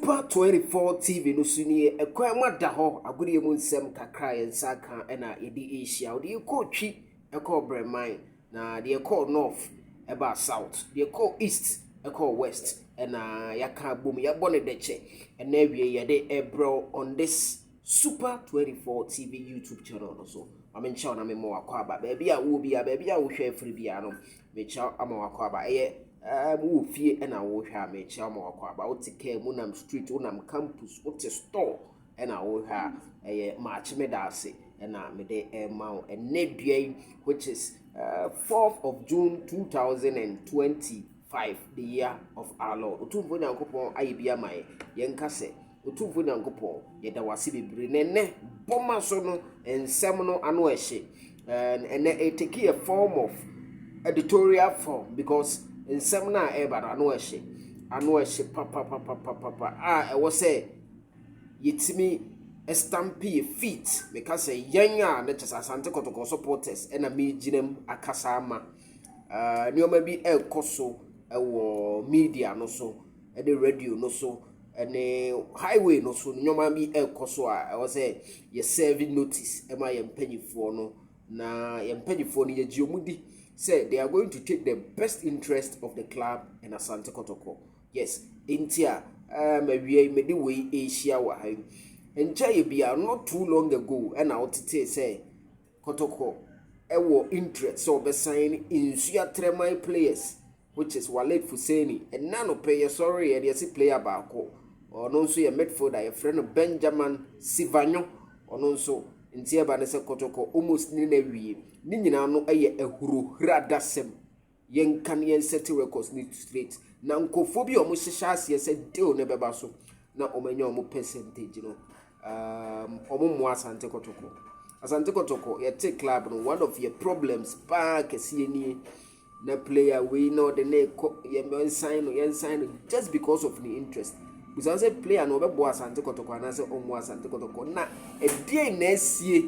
Super 24 TV no suni ekwema da ho agudi mu nsem kakra yensa kan na yedi Asia odi ko twi eko breman na de eko north eba south de eko east eko west na yaka bom ya bone deche na wie yede ebro on this Super 24 TV YouTube channel no so amencha na memo akwaba baby a wo bia baby a wo hwe free bia no mecha ama akwaba wo fie na wo hwa mecha ama akwaba wo tike mu nam street wo nam campus wo te store na wo hwa match me dase na me de ma enedua which is 4th of June 2025 the year of our Lord otumfo nyankopon ayebia mai yenkase otumfo nyankopon yeda wase bebre nene boma so no ensem no ano ehye and it take a form of editorial form because ensem na eba ano ehye papa e wo say yitimi estampie feet because say yanya na chesa Asante Kotoko supporters na me ginem akasa ama nioma bi ekoso ewo media no so e the radio no so ene highway no so nyoma bi ekoso a wo say ye serving notice e ma ye mpanyifo no na ye mpanyifo no ye giomudi say they are going to take the best interest of the club and Asante Kotoko. Yes, intia mawie me de we Asia wa ha enche bia not too long ago and outite say Kotoko ewo interest so be sign Nsoatreman players which is Walid Fuseni and none of pay sorry e dey see player baako ono nso ye midfielder ye friend Benjamin Sivanyo ono nso ntia ba ne se Kotoko almost ni na wie ni nyina no eye ehuru hradasem yen kan yen set records ni straight na nkofo bi omo hyehya ase se deal ne beba so na omanya omo percentage no omo mo Asante Kotoko ye take club no one of your problems pa kese ni na player we know the ne ye sign just because of the interest because say player no be bo Asante Kotoko na say omo Asante Kotoko na e die na asie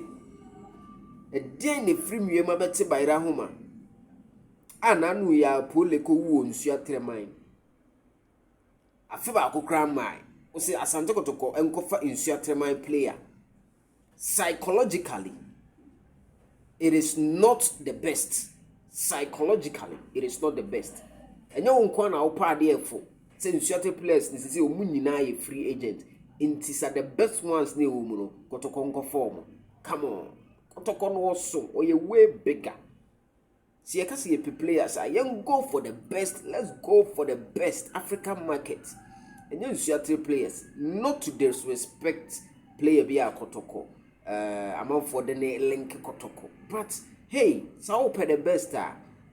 e die ne free miema beti bayra homa ananu ya Pooley ko wo Nsoatreman afi ba kokra mai o say Asante Kotoko enkofa Nsoatreman player psychologically it is not the best. Psychologically it is not the best. Enye wonko na wo pa de efo say Nsoatreman players ni say omu nyina ye free agent inti are the best ones na wo mu no Kotoko nko form. Come on, Kotoko no so oye way bigger. See, you can see players are young. Go for the best. Let's go for the best African market. And you see players, not to disrespect player via Kotoko. Among for the link Kotoko. But hey, so the best.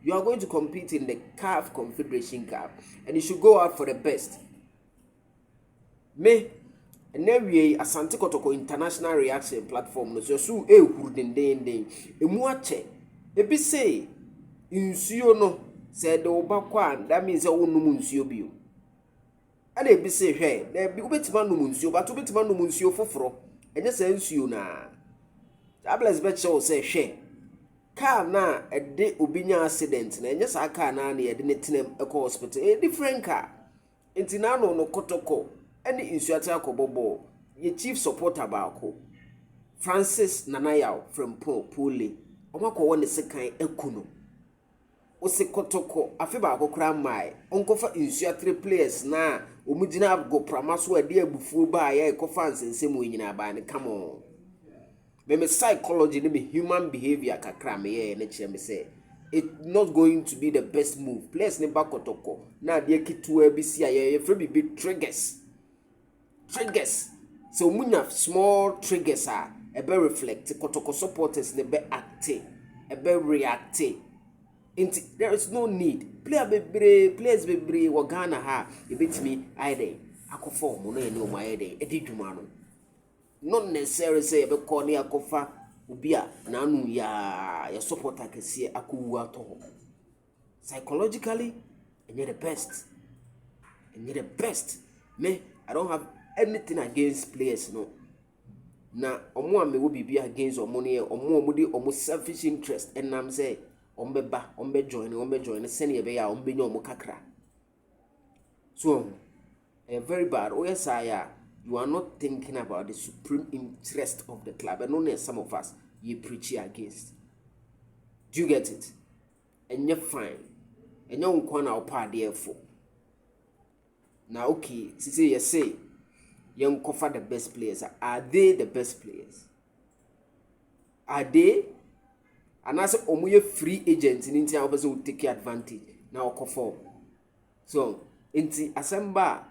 You are going to compete in the CAF Confederation Cup, and you should go out for the best. Me, and then we Asante Kotoko international reaction platform. No, so hurudendende. Emuache. Ebi say. Nsuo no said the obakwa that means wonum nsuo bio ana ebi se hwe na bi obetima num nsuo but obetima num nsuo foforo enye sa nsuo na tablets be che o se hwe car na ede obinya accident na enye sa car na ede ne tinem eco hospital a different car entina no Kotoko ene Nsoate akobobo ye chief supporter baako Francis Nanayao from Pooley omakọ won se kan ekuno Ose Kotoko afi ba akokra mai onkofa Nsoatreman players na omugina go pramaso ade abufu ba ya ekofa nsensem onyina ba ne come on me psychology ne human behavior kakra me ye na kire me say it not going to be the best move players ne ba Kotoko na de kitua bi si aye free bi triggers so munya small triggers a be reflect Kotoko supporters ne be act e be react. There is no need. Players bebre wa Ghana ha ebetimi aide akofo mo no ene o ma aide edidwuma no. Not necessarily say be call ne akofa obi a na anu ya supporter kese akowu ato. Psychologically, and you're the best. Me, I don't have anything against players no. Na omo ame wo bibia against omo ne omo de omo selfish interest and I'm say ombe join send ye be ya ombe nyo mo kakra so very bad. Oh yes, you are not thinking about the supreme interest of the club, and only some of us you preach against. Do you get it? And you're fine. And you're on part therefore. Now, okay, see, you say, young cover the best players. Are they the best players? Are they? And as a free agents in India, also will take advantage. Now, conform. So, inti asamba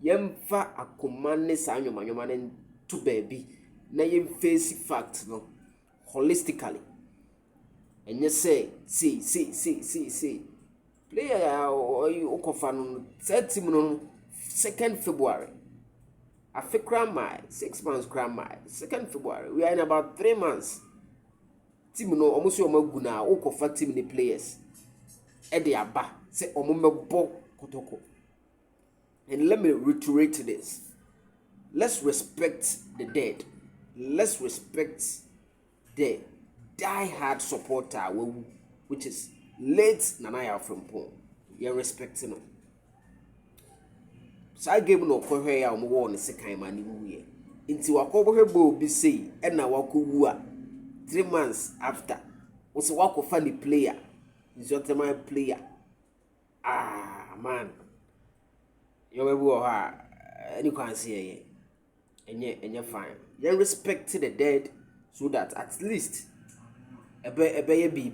yemfa akomane sa anyomanyoman to baby na yem face fact no holistically. And you say, see. Player or you okofan 30 no 2nd February. I feel grandma 6 months grandma 2nd February. We are in about 3 months. Team no almost your maguna okofa team the players. Ede aba say omomebo Kotoko. And let me reiterate this. Let's respect the dead. Let's respect the die-hard supporter, which is late Nanaya from Pong. You're respecting him. So I gave no kohaya on one second man. Into a cover be say, and now waku 3 months after. Was a walk of funny player. Nsoatreman player. Man. You will have any can see and you're fine. You respect the dead so that at least a baby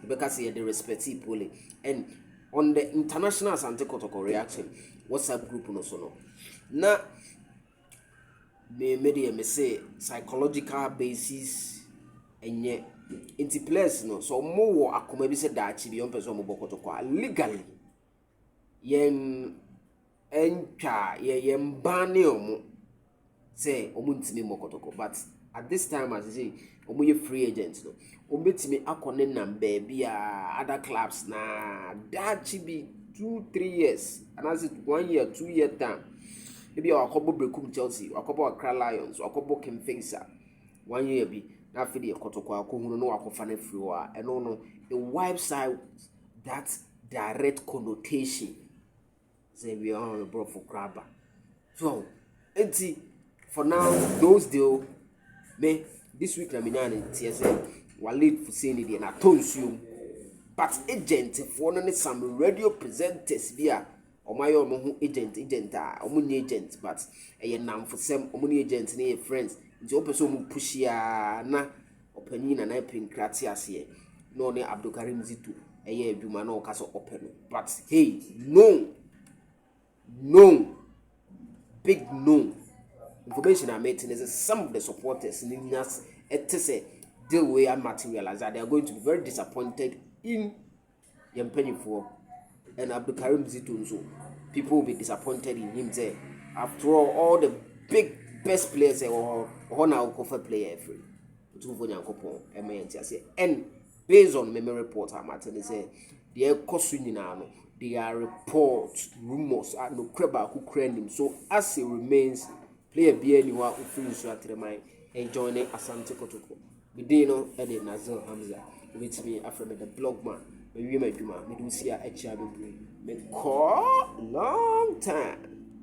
because they respect Pooley. And on the international Asante Kotoko reaction, WhatsApp group no so no. Now me say psychological basis and yet into place no so more akoma bi say da chi bi on person mo Kotoko legally yen entwa yen bane omo say omo ntimi mo Kotoko, but at this time as I say omo ye free agents no omo timi akone nam baby other clubs na da chi bi 2-3 years and as it 1 year 2 year time maybe akobo brekum Chelsea akobo Accra Lions akobo Kempinsa 1 year bi na fi de Kotoko akohunu no akofa na free wa eno no it wipes out that direct connotation say we are on a bro for grabber. So for now those deal me this week na minyan TSA walid for saying it na tonsuum but agent for no some radio presenters bia omayo mo hu agent omunye agent but nam for some omunye agent na friends nti opeso mu pushia na opanyina na pinkrati ase no ne Abdulkarim Zitu adwuma na okaso open but hey no big no information I'm making is some of the supporters in us say the way I materialize that they are going to be very disappointed in Yempenifo and Abdulkarim Zitu. So people will be disappointed in him there. After all the big best players or now cover player free. And based on memory report, I'm say they are they are reports, rumors, and no creba who crane him. So as he remains, player BNU who feels Nsoatreman and joining Asante Kotoko. Bidino and Nazil Hamza with me after the blog man. Maybe my Juma, me do see a chair me call long time.